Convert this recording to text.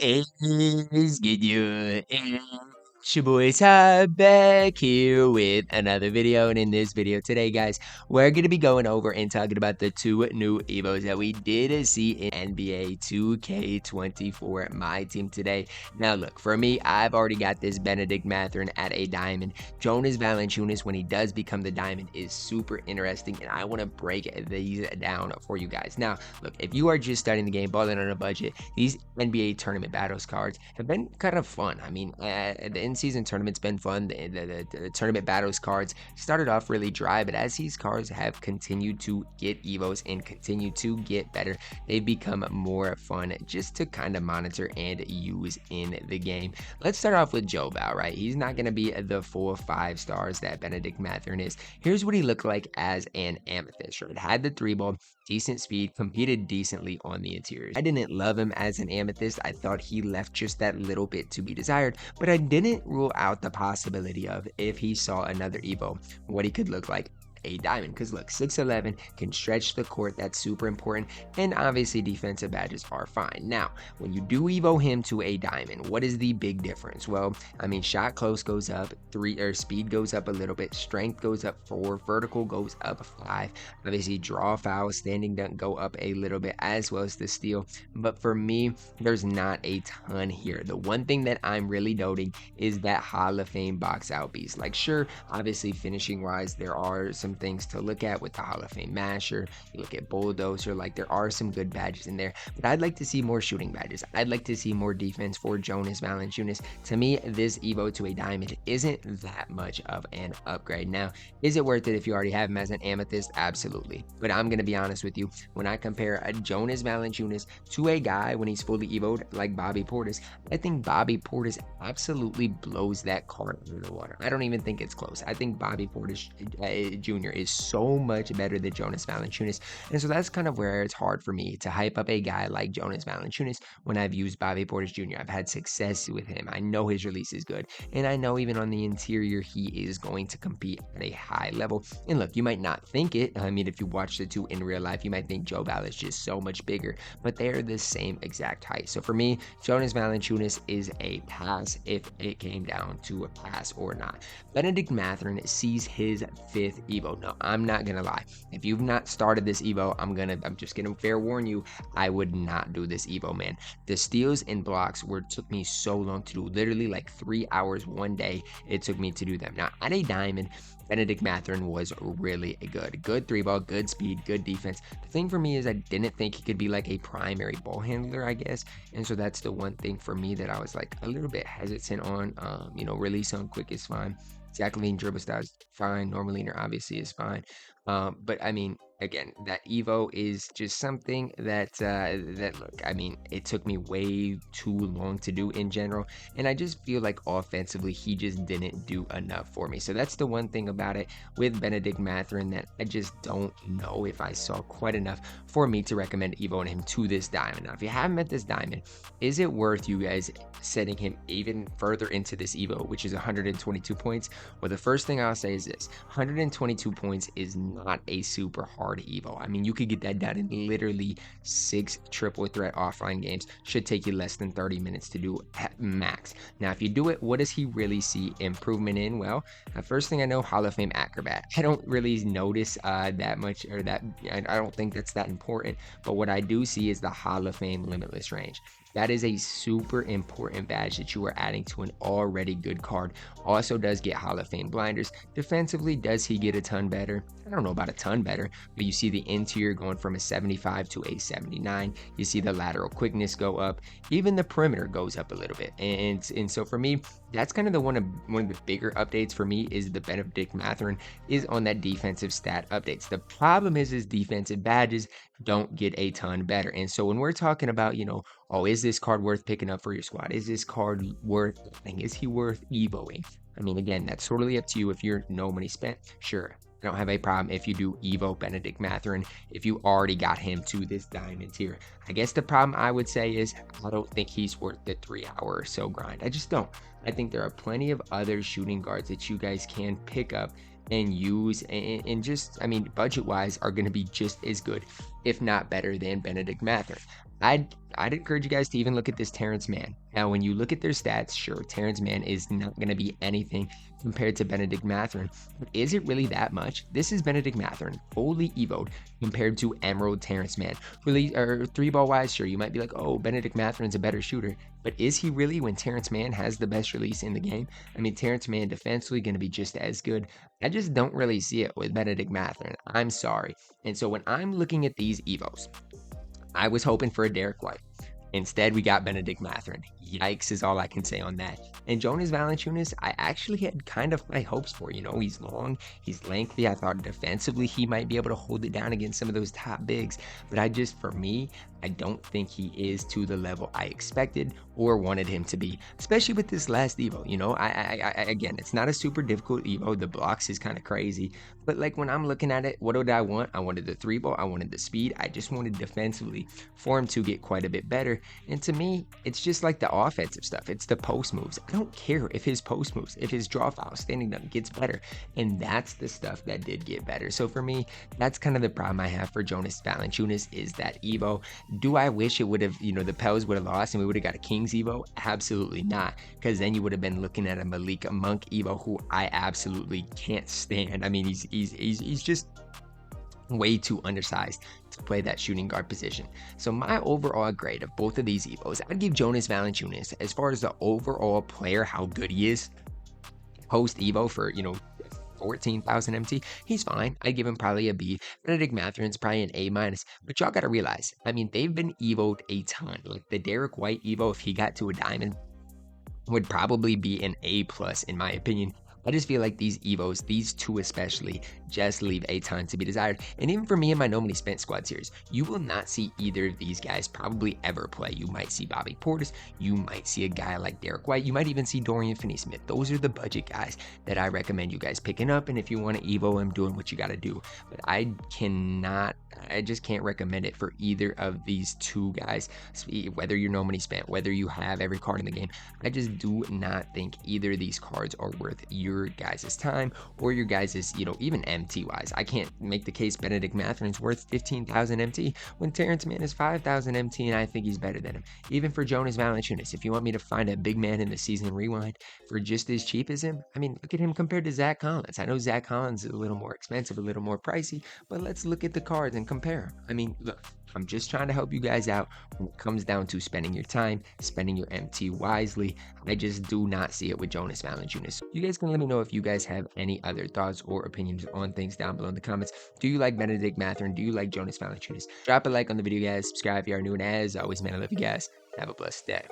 Is good you. It's your boy Ty back here with another video, and in this video today, guys, we're gonna be going over and talking about the two new evos that we did see in NBA 2K24 MyTEAM today. Now, look, for me, I've already got this Bennedict Mathurin at a diamond. Jonas Valanciunas, when he does become the diamond, is super interesting, and I want to break these down for you guys. Now, look, if you are just starting the game, balling on a budget, these NBA tournament battles cards have been kind of fun. I mean, the in-season tournament's been fun. The tournament battles cards started off really dry, but as these cards have continued to get evos and continue to get better, they've become more fun just to kind of monitor and use in the game. Let's start off with Joe Val, right? He's not going to be the full 5 stars that Bennedict Mathurin is. Here's what he looked like as an amethyst. Right? Had the 3-ball, decent speed, competed decently on the interiors. I didn't love him as an amethyst. I thought he left just that little bit to be desired, but I didn't rule out the possibility of, if he saw another evo, what he could look like a diamond. Because look, 6'11", can stretch the court. That's super important, and obviously defensive badges are fine. Now, when you do evo him to a diamond, what is the big difference? Well, I mean, shot close goes up 3, or speed goes up a little bit, strength goes up 4, vertical goes up 5, obviously draw foul, standing dunk go up a little bit, as well as the steal. But for me, there's not a ton here. The one thing that I'm really noting is that Hall of Fame box out beast. Like, sure, obviously finishing wise, there are some things to look at with the Hall of Fame Masher. You look at Bulldozer, like there are some good badges in there, but I'd like to see more shooting badges. I'd like to see more defense for Jonas Valanciunas. To me, this evo to a diamond isn't that much of an upgrade. Now, is it worth it if you already have him as an amethyst? Absolutely. But I'm going to be honest with you, when I compare a Jonas Valanciunas to a guy when he's fully evoed like Bobby Portis, I think Bobby Portis absolutely blows that card out of the water. I don't even think it's close. I think Bobby Portis Jr. is so much better than Jonas Valanciunas, and so that's kind of where it's hard for me to hype up a guy like Jonas Valanciunas when I've used Bobby Portis Jr. I've had success with him. I know his release is good, and I know even on the interior he is going to compete at a high level. And look, you might not think it. I mean, if you watch the two in real life, you might think Joe Val is just so much bigger, but they're the same exact height. So for me, Jonas Valanciunas is a pass if it came down to a pass or not. Bennedict Mathurin sees his 5th evo. No, I'm not gonna lie. If you've not started this evo, I'm just gonna fair warn you, I would not do this evo, man. The steals and blocks took me so long to do, literally like 3 hours one day it took me to do them. Now, at a diamond, Bennedict Mathurin was really good 3-ball, good speed, good defense. The thing for me is I didn't think he could be like a primary ball handler, I guess, and so that's the one thing for me that I was like a little bit hesitant on. Release on quick is fine, Jacqueline dribble style is fine, normal leaner obviously is fine, but I mean, again, that evo is just something that look, I mean, it took me way too long to do in general, and I just feel like offensively he just didn't do enough for me. So that's the one thing about it with Bennedict Mathurin, that I just don't know if I saw quite enough for me to recommend evoing him to this diamond. Now, if you have him at this diamond, is it worth you guys setting him even further into this evo, which is 122 points? Well, the first thing I'll say is this: 122 points is not a super hard evo. I mean, you could get that done in literally 6 triple threat offline games. Should take you less than 30 minutes to do at max. Now, if you do it, what does he really see improvement in? Well, the first thing I know, Hall of Fame acrobat. I don't really notice that much, or that I don't think that's that important, but what I do see is the Hall of Fame limitless range. That is a super important badge that you are adding to an already good card. Also does get Hall of Fame blinders. Defensively, does he get a ton better? I don't know about a ton better, but you see the interior going from a 75 to a 79. You see the lateral quickness go up. Even the perimeter goes up a little bit. And so for me, that's kind of the one of the bigger updates for me, is the Bennedict Mathurin is on that defensive stat updates. The problem is his defensive badges don't get a ton better. And so when we're talking about, oh, is this card worth picking up for your squad? Is this card worth, is he worth evoing? I mean, again, that's totally up to you. If you're no money spent, sure, I don't have a problem if you do evo Bennedict Mathurin if you already got him to this diamond tier. I guess the problem I would say is I don't think he's worth the 3 hour or so grind. I just don't. I think there are plenty of other shooting guards that you guys can pick up and use, and just, I mean, budget wise are going to be just as good, if not better, than Bennedict Mathurin. I'd encourage you guys to even look at this Terren Man. Now, when you look at their stats, sure, Terren Man is not going to be anything compared to Bennedict Mathurin. But is it really that much? This is Bennedict Mathurin, fully evoed, compared to Emerald Terren Man. Really, or three ball wise, sure, you might be like, oh, Bennedict Mathurin's a better shooter. But is he really when Terren Man has the best release in the game? I mean, Terren Man defensively going to be just as good. I just don't really see it with Bennedict Mathurin. I'm sorry. And so when I'm looking at these evos, I was hoping for a Derek White. Instead, we got Bennedict Mathurin. Yikes is all I can say on that. And Jonas Valanciunas, I actually had kind of high hopes for. You know, he's long, he's lengthy. I thought defensively he might be able to hold it down against some of those top bigs. But for me, I don't think he is to the level I expected or wanted him to be, especially with this last Evo. You know, again, it's not a super difficult Evo. The blocks is kind of crazy. But like when I'm looking at it, what did I want? I wanted the three ball. I wanted the speed. I just wanted defensively for him to get quite a bit better. And to me, it's just like the offensive stuff. It's the post moves. I don't care if his post moves, if his draw foul, standing dunk gets better. And that's the stuff that did get better. So for me, that's kind of the problem I have for Jonas Valanciunas is that Evo. Do I wish it would have, you know, the Pels would have lost and we would have got a Kings Evo? Absolutely not. Because then you would have been looking at a Malik Monk Evo who I absolutely can't stand. I mean, he's just way too undersized to play that shooting guard position. So my overall grade of both of these Evos, I'd give Jonas Valanciunas, as far as the overall player, how good he is, post Evo for, you know, 14,000 MT, he's fine. I'd give him probably a B. Bennedict Mathurin's probably an A minus. But y'all gotta realize, I mean, they've been evoed a ton. Like the Derek White Evo, if he got to a diamond, would probably be an A plus in my opinion. I just feel like these Evos, these two especially, just leave a ton to be desired. And even for me in my No Money Spent squad series, you will not see either of these guys probably ever play. You might see Bobby Portis, you might see a guy like Derek White, you might even see Dorian Finney-Smith. Those are the budget guys that I recommend you guys picking up. And if you want to Evo him, doing what you got to do. But I just can't recommend it for either of these two guys, whether you're No Money Spent, whether you have every card in the game. I just do not think either of these cards are worth your guys' time or your guys', you know, even MT wise. I can't make the case Bennedict Mathurin's worth 15,000 MT when Terren Man is 5,000 MT and I think he's better than him. Even for Jonas Valanciunas, if you want me to find a big man in the season rewind for just as cheap as him, I mean, look at him compared to Zach Collins. I know Zach Collins is a little more expensive, a little more pricey, but let's look at the cards and compare. I mean, look, I'm just trying to help you guys out when it comes down to spending your time, spending your MT wisely. I just do not see it with Jonas Valanciunas. You guys can let me know if you guys have any other thoughts or opinions on things down below in the comments. Do you like Bennedict Mathurin? Do you like Jonas Valanciunas? Drop a like on the video, guys. Subscribe if you are new, and as always, man, I love you guys. Have a blessed day.